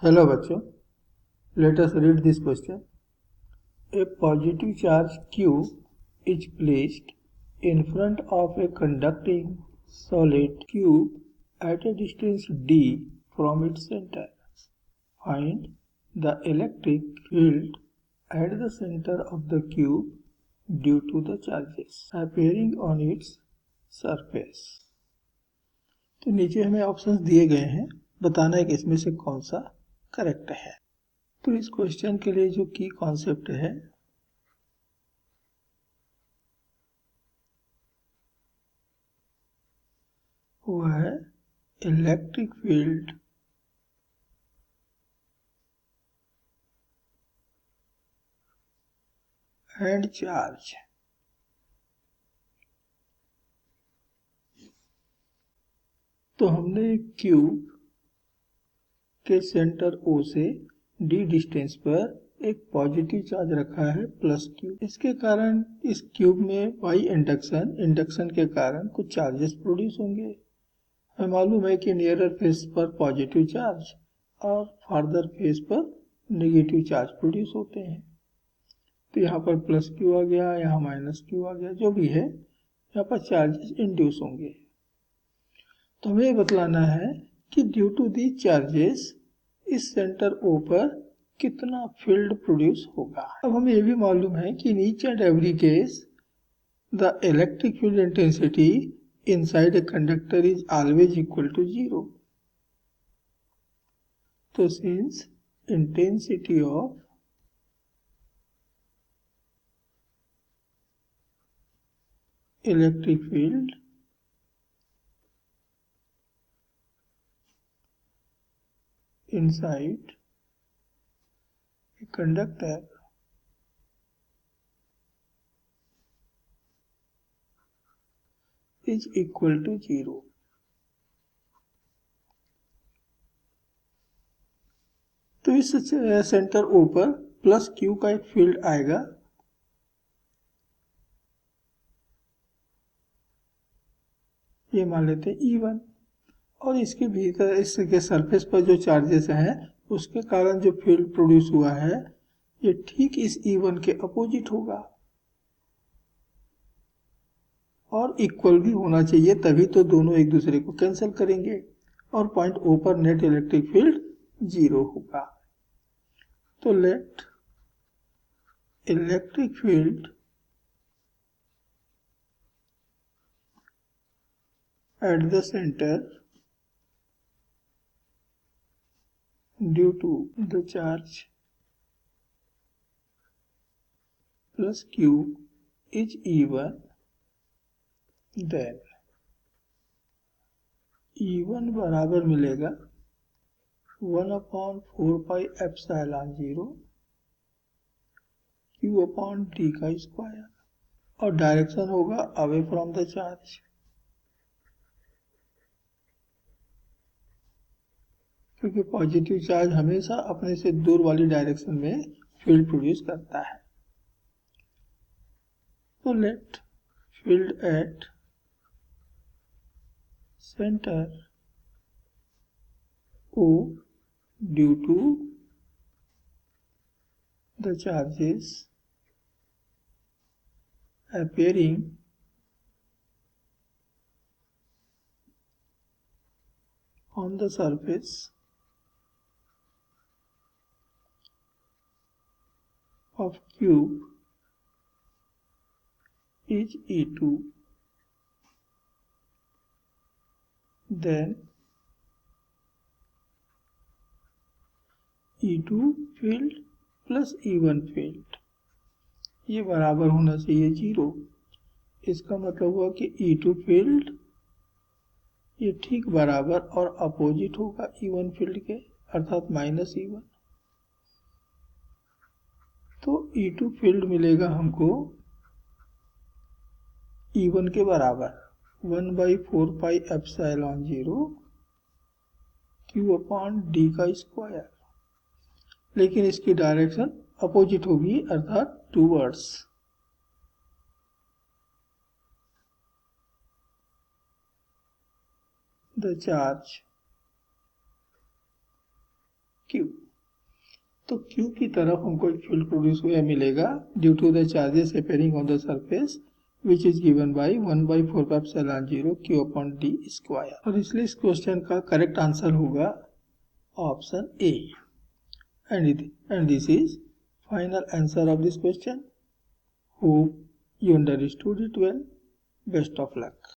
Hello बच्चों, let us read this question. A positive charge Q is placed in front of a conducting solid cube at a distance d from its center. Find the electric field at the center of the cube due to the charges appearing on its surface. तो नीचे हमें options दिए गए हैं, बताना है कि इसमें से कौन सा करेक्ट है। तो इस क्वेश्चन के लिए जो की कॉन्सेप्ट है वो है इलेक्ट्रिक फील्ड एंड चार्ज। तो हमने क्यूब के सेंटर O से d डिस्टेंस पर एक पॉजिटिव चार्ज रखा है प्लस क्यू। इसके कारण इस क्यूब में बाई इंडक्शन के कारण कुछ चार्जेस प्रोड्यूस होंगे। हमें मालूम है कि नियरर फेस पर पॉजिटिव चार्ज और फार्दर फेस पर नेगेटिव चार्ज प्रोड्यूस होते हैं। तो यहाँ पर प्लस क्यू आ गया, यहाँ माइनस क्यू आ गया, जो भी है यहाँ पर चार्जेस इंड्यूस होंगे। तो हमें बतलाना है कि ड्यू टू दी चार्जेस इस सेंटर O पर कितना फील्ड प्रोड्यूस होगा। अब हमें यह भी मालूम है कि in each and every case the electric field intensity inside a conductor is always equal to 0. So since intensity of electric field inside a conductor is equal to 0. तो इस सेंटर O पर प्लस क्यू का एक field आएगा, ये मान लेते हैं E1, और इसके भीतर इसके सरफेस पर जो चार्जेस हैं उसके कारण जो फील्ड प्रोड्यूस हुआ है ये ठीक इस E1 के अपोजिट होगा और इक्वल भी होना चाहिए, तभी तो दोनों एक दूसरे को कैंसिल करेंगे और पॉइंट O पर नेट इलेक्ट्रिक फील्ड 0 होगा। तो let electric field at the centre due to the charge plus q is E1, देन E1 बराबर मिलेगा 1/4πε0 Q/d का स्क्वायर, और डायरेक्शन होगा अवे फ्रॉम द चार्ज, क्योंकि पॉजिटिव चार्ज हमेशा अपने से दूर वाली डायरेक्शन में फील्ड प्रोड्यूस करता है। तो let field at centre O due to the charges appearing on the surface of cube is E2, then E2 field plus E1 field ये बराबर होना चाहिए 0। इसका मतलब हुआ कि E2 फील्ड ये ठीक बराबर और अपोजिट होगा E1 फील्ड के, अर्थात माइनस E1। तो E2 फील्ड मिलेगा हमको E1 के बराबर 1/4πε0 Q/d का स्क्वायर, लेकिन इसकी डायरेक्शन अपोजिट होगी, अर्थात टूवर्ड्स द चार्ज Q। तो Q की तरफ हमको एक फील्ड प्रोड्यूस हुआ मिलेगा due to the charges appearing on the surface which is given by 1/4πε0 Q/d square. और इसलिए इस क्वेश्चन का करेक्ट आंसर होगा option A. And this is final answer of this question. Hope you understood it well. Best of luck.